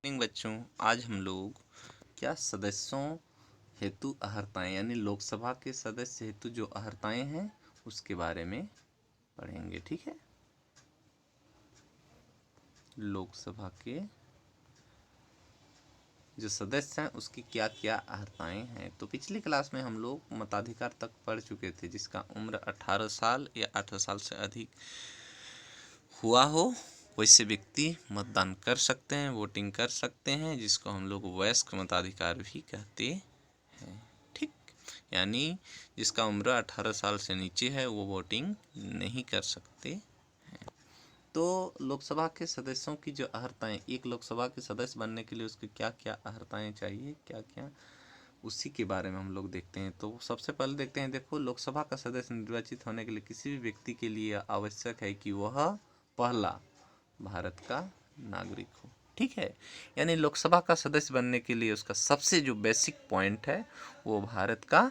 बच्चों, आज हम लोग क्या सदस्यों हेतु अहर्ताएं यानी लोकसभा के सदस्य हेतु जो अहर्ताएं हैं उसके बारे में पढ़ेंगे। ठीक है, लोकसभा के जो सदस्य हैं उसकी क्या क्या अहर्ताएं हैं। तो पिछली क्लास में हम लोग मताधिकार तक पढ़ चुके थे, जिसका उम्र 18 साल या 18 साल से अधिक हुआ हो वैसे व्यक्ति मतदान कर सकते हैं, वोटिंग कर सकते हैं, जिसको हम लोग वयस्क मताधिकार भी कहते हैं। ठीक, यानी जिसका उम्र 18 साल से नीचे है वो वोटिंग नहीं कर सकते। तो लोकसभा के सदस्यों की जो अहर्ताएं, एक लोकसभा के सदस्य बनने के लिए उसके क्या क्या अहर्ताएं चाहिए, क्या क्या, उसी के बारे में हम लोग देखते हैं। तो सबसे पहले देखते हैं, देखो, लोकसभा का सदस्य निर्वाचित होने के लिए किसी भी व्यक्ति के लिए आवश्यक है कि वह पहला भारत का नागरिक हो। ठीक है, यानी लोकसभा का सदस्य बनने के लिए उसका सबसे जो बेसिक पॉइंट है वो भारत का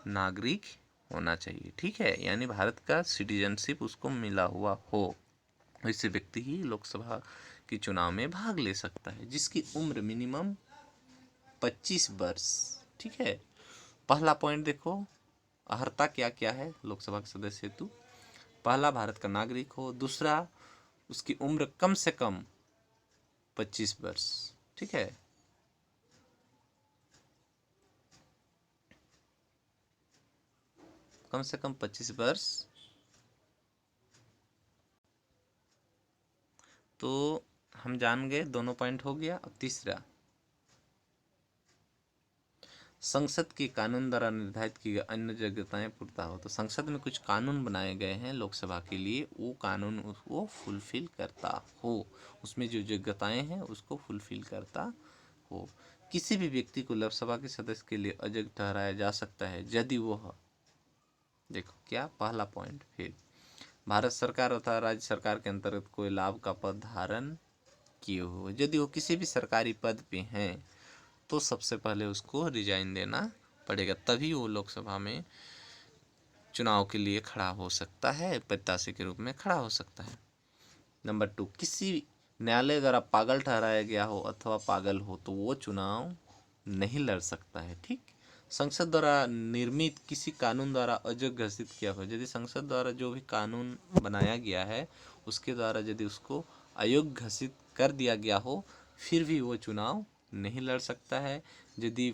नागरिक होना चाहिए। ठीक है, यानी भारत का सिटीजनशिप उसको मिला हुआ हो, ऐसे व्यक्ति ही लोकसभा के चुनाव में भाग ले सकता है, जिसकी उम्र मिनिमम 25 वर्ष। ठीक है, पहला पॉइंट देखो, अहर्ता क्या क्या है लोकसभा के सदस्य हेतु। पहला, भारत का नागरिक हो। दूसरा, उसकी उम्र कम से कम 25 वर्ष। ठीक है, कम से कम 25 वर्ष। तो हम जान गए, दोनों पॉइंट हो गया। अब तीसरा, संसद के कानून द्वारा निर्धारित की गई अन्य योग्यताएं पूर्ता हो। तो संसद में कुछ कानून बनाए गए हैं लोकसभा के लिए, वो कानून उसको फुलफिल करता हो, उसमें जो योग्यताएं हैं उसको फुलफिल करता हो। किसी भी व्यक्ति को लोकसभा के सदस्य के लिए अयोग्य ठहराया जा सकता है यदि वह, देखो क्या पहला पॉइंट, फिर भारत सरकार अथवा राज्य सरकार के अंतर्गत कोई लाभ का पद धारण किए हो। यदि वो किसी भी सरकारी पद पे हैं तो सबसे पहले उसको रिजाइन देना पड़ेगा, तभी वो लोकसभा में चुनाव के लिए खड़ा हो सकता है, प्रत्याशी के रूप में खड़ा हो सकता है। नंबर 2, किसी न्यायालय द्वारा पागल ठहराया गया हो अथवा पागल हो तो वो चुनाव नहीं लड़ सकता है। ठीक, संसद द्वारा निर्मित किसी कानून द्वारा अयोग्य घोषित किया हो, यदि संसद द्वारा जो भी कानून बनाया गया है उसके द्वारा यदि उसको अयोग्य घोषित कर दिया गया हो फिर भी वो चुनाव नहीं लड़ सकता है। यदि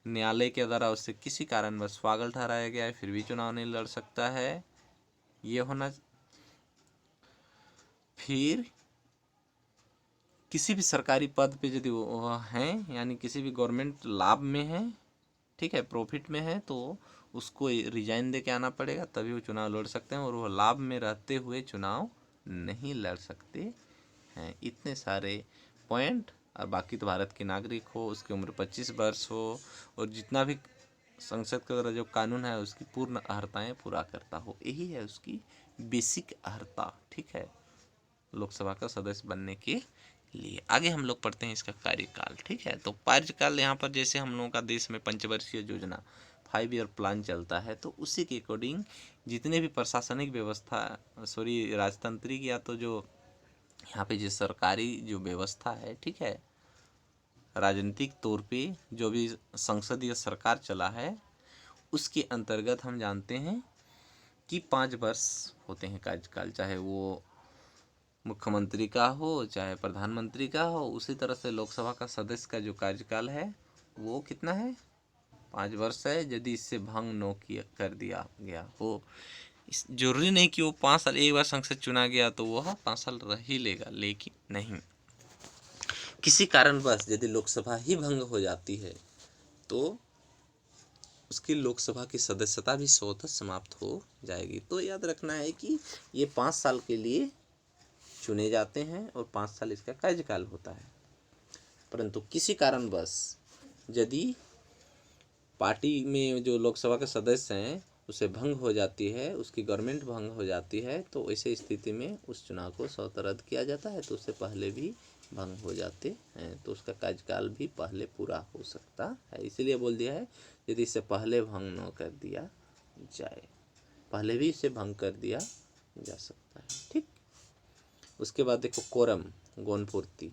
न्यायालय के द्वारा उससे किसी कारणवश पागल ठहराया गया है फिर भी चुनाव नहीं लड़ सकता है, ये होना। फिर किसी भी सरकारी पद पे यदि वो हैं, यानी किसी भी गवर्नमेंट लाभ में है, ठीक है, प्रॉफिट में है, तो उसको रिजाइन दे के आना पड़ेगा, तभी वो चुनाव लड़ सकते हैं, और वो लाभ में रहते हुए चुनाव नहीं लड़ सकते हैं। इतने सारे पॉइंट। और बाकी तो भारत के नागरिक हो, उसकी उम्र 25 वर्ष हो, और जितना भी संसद के द्वारा जो कानून है उसकी पूर्ण अहर्ताएँ पूरा करता हो, यही है उसकी बेसिक अहर्ता। ठीक है, लोकसभा का सदस्य बनने के लिए। आगे हम लोग पढ़ते हैं इसका कार्यकाल। ठीक है, तो कार्यकाल यहाँ पर जैसे हम लोगों का देश में पंचवर्षीय योजना 5 ईयर प्लान चलता है, तो उसी के अकॉर्डिंग जितने भी प्रशासनिक व्यवस्था, राजतांत्रिक या तो जो यहाँ पे जो सरकारी जो व्यवस्था है, ठीक है, राजनीतिक तौर पे जो भी संसदीय सरकार चला है उसके अंतर्गत हम जानते हैं कि 5 वर्ष होते हैं कार्यकाल, चाहे वो मुख्यमंत्री का हो चाहे प्रधानमंत्री का हो। उसी तरह से लोकसभा का सदस्य का जो कार्यकाल है वो कितना है, 5 वर्ष है, यदि इससे भंग न किया कर दिया गया हो। इस जरूरी नहीं कि वो 5 साल, एक बार संसद चुना गया तो वह 5 साल रह ही लेगा, लेकिन नहीं, किसी कारणवश यदि लोकसभा ही भंग हो जाती है तो उसकी लोकसभा की सदस्यता भी स्वतः समाप्त हो जाएगी। तो याद रखना है कि ये 5 साल के लिए चुने जाते हैं और 5 साल इसका कार्यकाल होता है। परंतु किसी कारणवश यदि पार्टी में जो लोकसभा के सदस्य हैं उसे भंग हो जाती है, उसकी गवर्नमेंट भंग हो जाती है, तो ऐसे स्थिति में उस चुनाव को स्वतः रद्द किया जाता है, तो उससे पहले भी भंग हो जाते हैं, तो उसका कार्यकाल भी पहले पूरा हो सकता है। इसीलिए बोल दिया है यदि इससे पहले भंग न कर दिया जाए, पहले भी इसे भंग कर दिया जा सकता है। ठीक, उसके बाद देखो कोरम, गौण पूर्ति।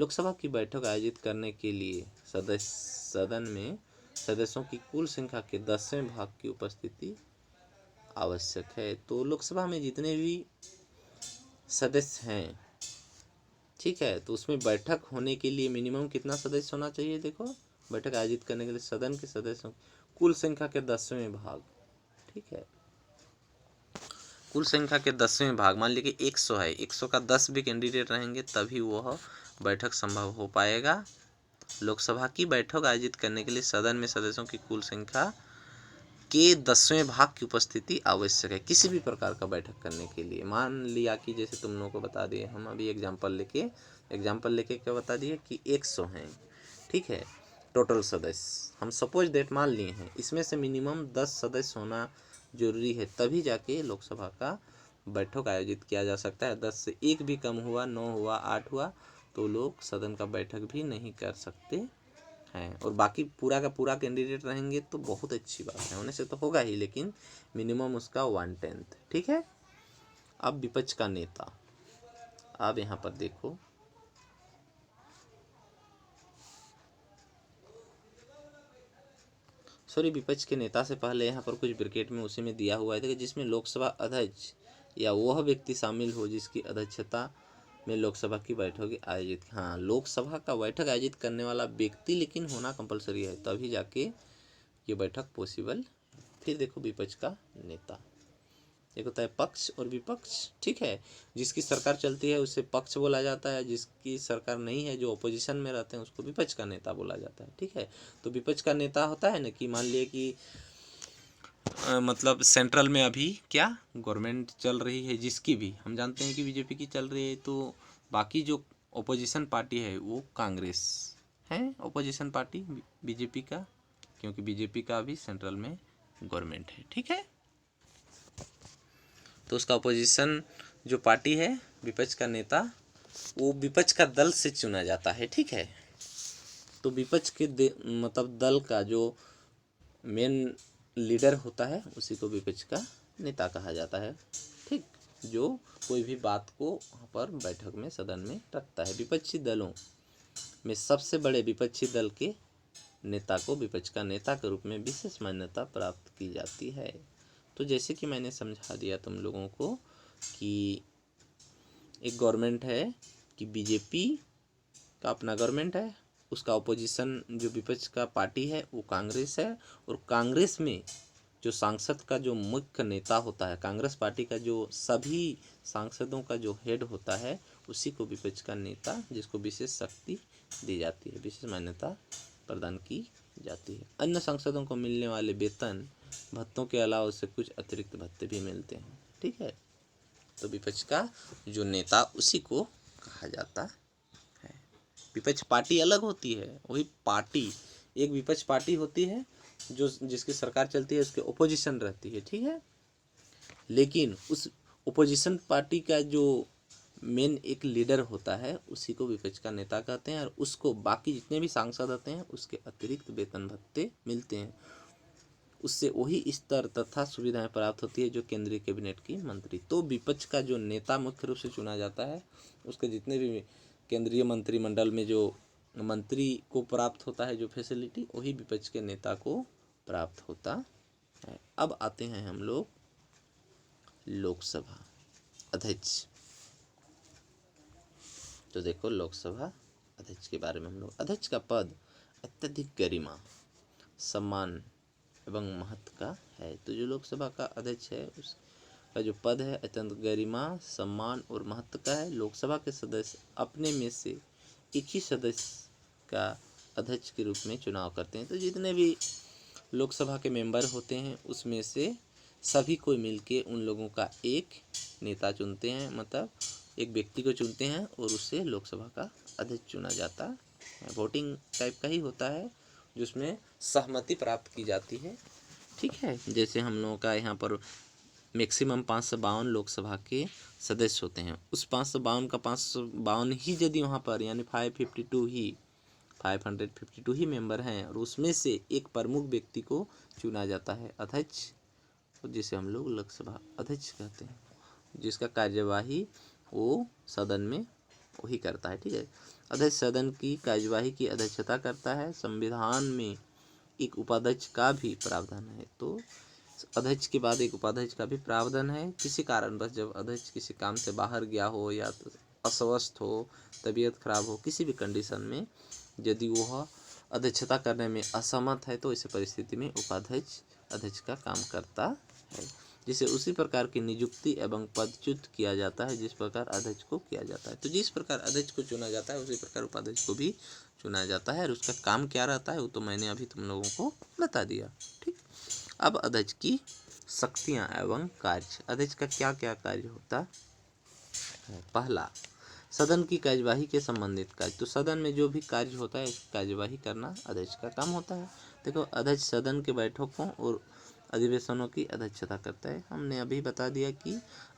लोकसभा की बैठक आयोजित करने के लिए सदन में सदस्यों की कुल संख्या के 10वें भाग की उपस्थिति आवश्यक है। तो लोकसभा में जितने भी सदस्य हैं, ठीक है, तो उसमें बैठक होने के लिए मिनिमम कितना सदस्य होना चाहिए? देखो, बैठक आयोजित करने के लिए सदन के सदस्यों कुल संख्या के 10वें भाग, ठीक है, कुल संख्या के 10वें भाग, मान लीजिए कि 100 है, 100 का 10 भी कैंडिडेट रहेंगे तभी वह बैठक संभव हो पाएगा। लोकसभा की बैठक आयोजित करने के लिए सदन में सदस्यों की कुल संख्या के 10वें भाग की उपस्थिति आवश्यक है किसी भी प्रकार का बैठक करने के लिए। मान लिया कि जैसे तुम लोगों को बता दिए, हम अभी एग्जाम्पल लेके क्या बता दिए कि 100 हैं, ठीक है, टोटल सदस्य हम सपोज डेट मान लिए हैं, इसमें से मिनिमम 10 सदस्य होना जरूरी है, तभी जाके लोकसभा का बैठक आयोजित किया जा सकता है। 10 से 1 भी कम हुआ, 9 हुआ, 8 हुआ, तो लोग सदन का बैठक भी नहीं कर सकते हैं। और बाकी पूरा का पूरा कैंडिडेट रहेंगे तो बहुत अच्छी बात है, होने से तो होगा ही, लेकिन मिनिमम उसका 1/10, ठीक है। अब विपक्ष का नेता, अब यहाँ पर देखो, सॉरी, विपक्ष के नेता से पहले यहाँ पर कुछ ब्रैकेट में उसी में दिया हुआ है जिसमें लोकसभा अध्यक्ष या वह व्यक्ति शामिल हो जिसकी अध्यक्षता में लोकसभा की बैठक आयोजित, हाँ, लोकसभा का बैठक आयोजित करने वाला व्यक्ति लेकिन होना कंपलसरी है, तभी जाके ये बैठक पॉसिबल। फिर देखो विपक्ष का नेता, एक होता है पक्ष और विपक्ष, ठीक है, जिसकी सरकार चलती है उसे पक्ष बोला जाता है, जिसकी सरकार नहीं है, जो अपोजिशन में रहते हैं, उसको विपक्ष का नेता बोला जाता है, ठीक है। तो विपक्ष का नेता होता है ना कि मान लिए कि मतलब सेंट्रल में अभी क्या गवर्नमेंट चल रही है, जिसकी भी हम जानते हैं कि बीजेपी की चल रही है, तो बाकी जो ओपोजिशन पार्टी है वो कांग्रेस है, ओपोजिशन पार्टी बीजेपी का, क्योंकि बीजेपी का अभी सेंट्रल में गवर्नमेंट है, ठीक है। तो उसका अपोजिशन जो पार्टी है, विपक्ष का नेता, वो विपक्ष का दल से चुना जाता है, ठीक है। तो विपक्ष के मतलब दल का जो मेन लीडर होता है उसी को विपक्ष का नेता कहा जाता है, ठीक, जो कोई भी बात को वहाँ पर बैठक में सदन में रखता है। विपक्षी दलों में सबसे बड़े विपक्षी दल के नेता को विपक्ष का नेता के रूप में विशेष मान्यता प्राप्त की जाती है। तो जैसे कि मैंने समझा दिया तुम लोगों को कि एक गवर्नमेंट है कि बीजेपी का अपना गवर्नमेंट है, उसका अपोजिशन जो विपक्ष का पार्टी है वो कांग्रेस है, और कांग्रेस में जो सांसद का जो मुख्य नेता होता है, कांग्रेस पार्टी का जो सभी सांसदों का जो हेड होता है, उसी को विपक्ष का नेता, जिसको विशेष शक्ति दी जाती है, विशेष मान्यता प्रदान की जाती है। अन्य सांसदों को मिलने वाले वेतन भत्तों के अलावा उससे कुछ अतिरिक्त भत्ते भी मिलते हैं, ठीक है। तो विपक्ष का जो नेता उसी को कहा जाता है। विपक्ष पार्टी अलग होती है, वही पार्टी एक विपक्ष पार्टी होती है जो जिसकी सरकार चलती है, उसके ओपोजिशन रहती है, ठीक है। लेकिन उस ओपोजिशन पार्टी का जो मेन एक लीडर होता है उसी को विपक्ष का नेता कहते हैं, और उसको बाकी जितने भी सांसद होते हैं उसके अतिरिक्त वेतन भत्ते मिलते हैं, उससे वही स्तर तथा सुविधाएं प्राप्त होती है जो केंद्रीय कैबिनेट की मंत्री। तो विपक्ष का जो नेता मुख्य रूप से चुना जाता है, उसके जितने भी केंद्रीय मंत्रिमंडल में जो मंत्री को प्राप्त होता है जो फैसिलिटी, वही विपक्ष के नेता को प्राप्त होता है। अब आते हैं हम लोग लोकसभा अध्यक्ष। तो देखो लोकसभा अध्यक्ष के बारे में हम लोग, अध्यक्ष का पद अत्यधिक गरिमा, सम्मान एवं महत्व का है। तो जो लोकसभा का अध्यक्ष है उसका जो पद है अत्यंत गरिमा, सम्मान और महत्व का है। लोकसभा के सदस्य अपने में से एक ही सदस्य का अध्यक्ष के रूप में चुनाव करते हैं। तो जितने भी लोकसभा के मेंबर होते हैं उसमें से सभी को मिलके उन लोगों का एक नेता चुनते हैं, मतलब एक व्यक्ति को चुनते हैं और उससे लोकसभा का अध्यक्ष चुना जाता है। वोटिंग टाइप का ही होता है जिसमें सहमति प्राप्त की जाती है, ठीक है। जैसे हम लोगों का यहाँ पर मैक्सिमम 552 लोकसभा के सदस्य होते हैं, उस 552 का 552 ही यदि वहाँ पर यानी 552 ही मेंबर हैं, और उसमें से एक प्रमुख व्यक्ति को चुना जाता है अध्यक्ष, जिसे हम लोग लोकसभा अध्यक्ष कहते हैं, जिसका कार्यवाही वो सदन में वही करता है, ठीक है। अध्यक्ष सदन की कार्यवाही की अध्यक्षता करता है। संविधान में एक उपाध्यक्ष का भी प्रावधान है। तो अध्यक्ष के बाद एक उपाध्यक्ष का भी प्रावधान है। किसी कारणवश जब अध्यक्ष किसी काम से बाहर गया हो या तो अस्वस्थ हो, तबीयत खराब हो, किसी भी कंडीशन में यदि वह अध्यक्षता करने में असमर्थ है तो इस परिस्थिति में उपाध्यक्ष अध्यक्ष का काम करता है। जिसे उसी प्रकार की नियुक्ति एवं पदच्युत किया जाता है जिस प्रकार अध्यक्ष को किया जाता है। तो जिस प्रकार अध्यक्ष को चुना जाता है उसी प्रकार उपाध्यक्ष को भी चुना जाता है। और उसका काम क्या रहता है वो तो मैंने अभी तुम लोगों को बता दिया। ठीक, अब अध्यक्ष की शक्तियां एवं कार्य। अध्यक्ष का क्या क्या कार्य होता है? पहला, सदन की कार्यवाही के संबंधित कार्य। तो सदन में जो भी कार्य होता है इसकी कार्यवाही करना अध्यक्ष का काम होता है। देखो, अध्यक्ष सदन के बैठकों और अधिवेशनों की अध्यक्षता करता है। हमने अभी बता दिया कि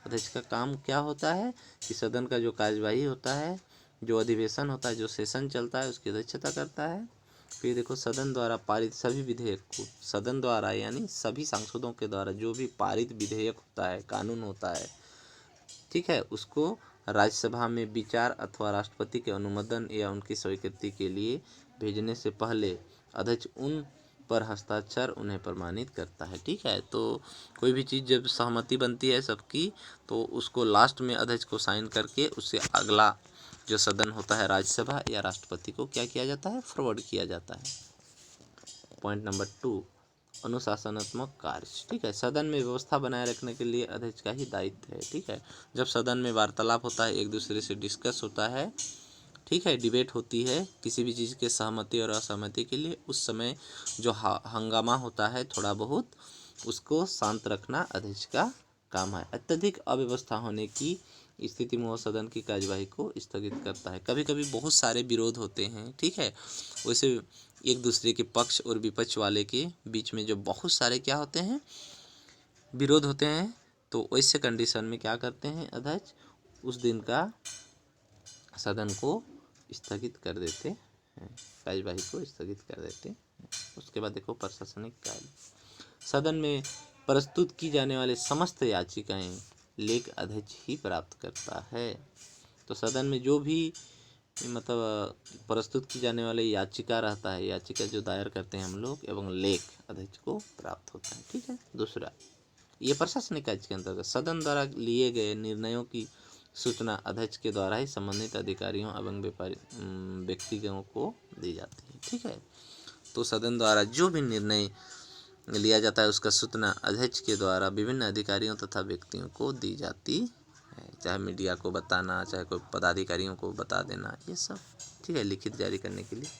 अध्यक्ष का काम क्या होता है कि सदन का जो कार्यवाही होता है, जो अधिवेशन होता है, जो सेशन चलता है उसकी अध्यक्षता करता है। फिर देखो, सदन द्वारा पारित सभी विधेयक को, सदन द्वारा यानी सभी सांसदों के द्वारा जो भी पारित विधेयक होता है, कानून होता है, ठीक है, उसको राज्यसभा में विचार अथवा राष्ट्रपति के अनुमोदन या उनकी स्वीकृति के लिए भेजने से पहले अध्यक्ष उन पर हस्ताक्षर उन्हें प्रमाणित करता है। ठीक है, तो कोई भी चीज़ जब सहमति बनती है सबकी तो उसको लास्ट में अध्यक्ष को साइन करके उससे अगला जो सदन होता है राज्यसभा या राष्ट्रपति को क्या किया जाता है? फॉरवर्ड किया जाता है। पॉइंट नंबर 2, अनुशासनात्मक कार्य। ठीक है, सदन में व्यवस्था बनाए रखने के लिए अध्यक्ष का ही दायित्व है। ठीक है, जब सदन में वार्तालाप होता है, एक दूसरे से डिस्कस होता है, ठीक है, डिबेट होती है किसी भी चीज़ के सहमति और असहमति के लिए, उस समय जो हंगामा होता है थोड़ा बहुत, उसको शांत रखना अध्यक्ष का काम है। अत्यधिक अव्यवस्था होने की स्थिति में वो सदन की कार्यवाही को स्थगित करता है। कभी कभी बहुत सारे विरोध होते हैं, ठीक है, वैसे एक दूसरे के पक्ष और विपक्ष वाले के बीच में जो बहुत सारे क्या होते हैं? विरोध होते हैं। तो वैसे कंडीशन में क्या करते हैं? अध्यक्ष उस दिन का सदन को स्थगित कर देते हैं, कार्यवाही को स्थगित कर देते हैं। उसके बाद देखो, प्रशासनिक कार्य। सदन में प्रस्तुत की जाने वाले समस्त याचिकाएं लेख अध्यक्ष ही प्राप्त करता है। तो सदन में जो भी मतलब प्रस्तुत की जाने वाले याचिका रहता है, याचिका जो दायर करते हैं हम लोग, एवं लेख अध्यक्ष को प्राप्त होता है। ठीक है। दूसरा, ये प्रशासनिक कार्य के अंतर्गत सदन द्वारा लिए गए निर्णयों की सूचना अध्यक्ष के द्वारा ही संबंधित अधिकारियों एवं व्यक्तियों को दी जाती है। ठीक है, तो सदन द्वारा जो भी निर्णय लिया जाता है उसका सूचना अध्यक्ष के द्वारा विभिन्न अधिकारियों तथा व्यक्तियों को दी जाती है, चाहे मीडिया को बताना, चाहे कोई पदाधिकारियों को बता देना, ये सब। ठीक है, लिखित जारी करने के लिए।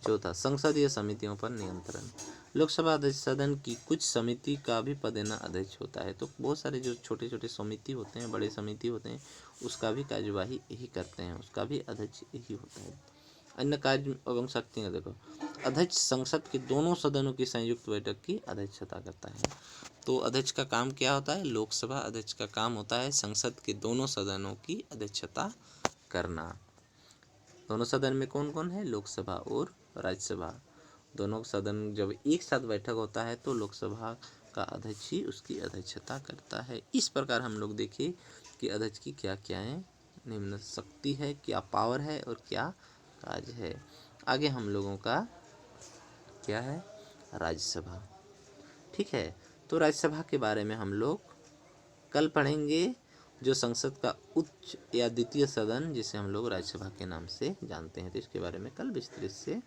चौथा, संसदीय समितियों पर नियंत्रण। लोकसभा अध्यक्ष सदन की कुछ समिति का भी पदेना अध्यक्ष होता है। तो बहुत सारे जो छोटे छोटे समिति होते हैं, बड़े समिति होते हैं, उसका भी कार्यवाही यही करते हैं, उसका भी अध्यक्ष यही होता है। अन्य कार्य एवं शक्तियाँ देखो, अध्यक्ष संसद के दोनों सदनों की संयुक्त बैठक की अध्यक्षता करता है। तो अध्यक्ष का काम क्या होता है? लोकसभा अध्यक्ष का काम होता है संसद के दोनों सदनों की अध्यक्षता करना। दोनों सदन में कौन कौन है? लोकसभा और राज्यसभा। दोनों सदन जब एक साथ बैठक होता है तो लोकसभा का अध्यक्ष ही उसकी अध्यक्षता करता है। इस प्रकार हम लोग देखिए कि अध्यक्ष की क्या क्या है, निम्न शक्ति है, क्या पावर है और क्या कार्य है। आगे हम लोगों का क्या है? राज्यसभा। ठीक है, तो राज्यसभा के बारे में हम लोग कल पढ़ेंगे, जो संसद का उच्च या द्वितीय सदन जिसे हम लोग राज्यसभा के नाम से जानते हैं, तो इसके बारे में कल विस्तृत से